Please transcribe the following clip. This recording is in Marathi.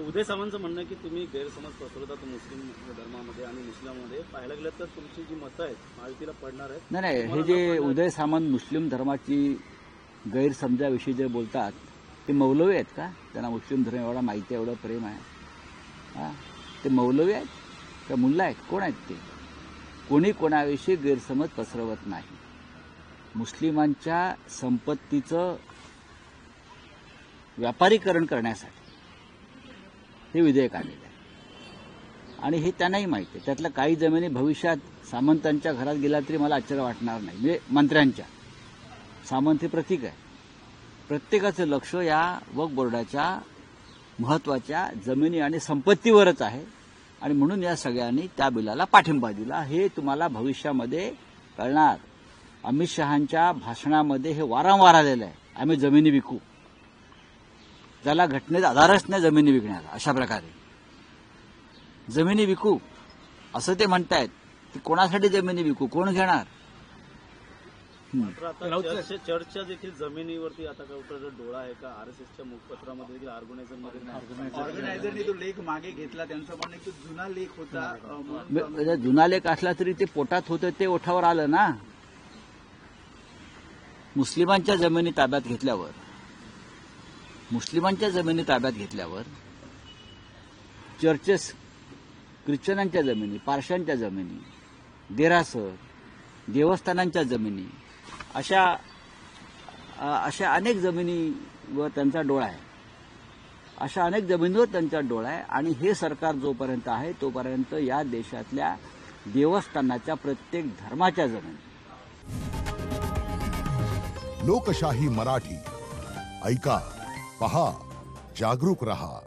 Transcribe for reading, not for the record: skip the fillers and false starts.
उदय सामंतचं म्हणणं आहे की तुम्ही गैरसमज पसरवतात मुस्लिम धर्मामध्ये आणि मुस्लिमांमध्ये. पाहायला गेलं तर तुमची जी मतं आहेत महायुतीला पडणार आहेत. नाही, हे जे उदय सामंत मुस्लिम धर्माची गैरसमजाविषयी जे बोलतात ते मौलवी आहेत का? त्यांना मुस्लिम धर्म एवढा माहिती आहे, एवढं प्रेम आहे. हां, ते मौलवी आहेत का मुल्ला आहेत? कोण आहेत ते? कोणी कोणाविषयी गैरसमज पसरवत नाही. मुस्लिमांच्या संपत्तीचं व्यापारीकरण करण्यासाठी हे विधेयक आलेलं आहे आणि हे त्यांनाही माहिती आहे. त्यातल्या काही जमिनी भविष्यात सामंतांच्या घरात गेला तरी मला आश्चर्य वाटणार नाही. म्हणजे मंत्र्यांच्या, सामंत हे प्रतीक आहे. प्रत्येकाचं लक्ष या वक्फ बोर्डाच्या महत्वाच्या जमिनी आणि संपत्तीवरच आहे आणि म्हणून या सगळ्यांनी त्या बिलाला पाठिंबा दिला. हे तुम्हाला भविष्यामध्ये कळणार. अमित शहांच्या भाषणामध्ये हे वारंवार आलेलं आहे, आम्ही जमिनी विकू. त्याला घटनेचा आधारच नाही जमिनी विकण्याला. अशा प्रकारे जमिनी विकू असं ते म्हणतायत. की कोणासाठी जमिनी विकू, कोण घेणार? चर्चा देखील जमिनीवरती आता काय डोळा आहे का? आरएसएसच्या मुखपत्रामध्ये देखील ऑर्गनायझरने तो लेख मागे घेतला. त्यांचं म्हणणं की जुना लेख होता. जुना लेख असला तरी ते पोटात होतं ते ओठावर आलं ना. मुस्लिमांच्या जमिनी ताब्यात घेतल्यावर चर्चेस, ख्रिश्चनांच्या जमिनी, पारशांच्या जमिनी, देरासर, देवस्थानांच्या जमिनी, अशा अनेक जमिनीवर त्यांचा डोळा आहे. अशा अनेक जमिनीवर त्यांचा डोळा आहे आणि हे सरकार जोपर्यंत आहे तोपर्यंत या देशातल्या देवस्थानाच्या प्रत्येक धर्माच्या जमिनी. लोकशाही मराठी ऐका, पहा, जागरूक रहा.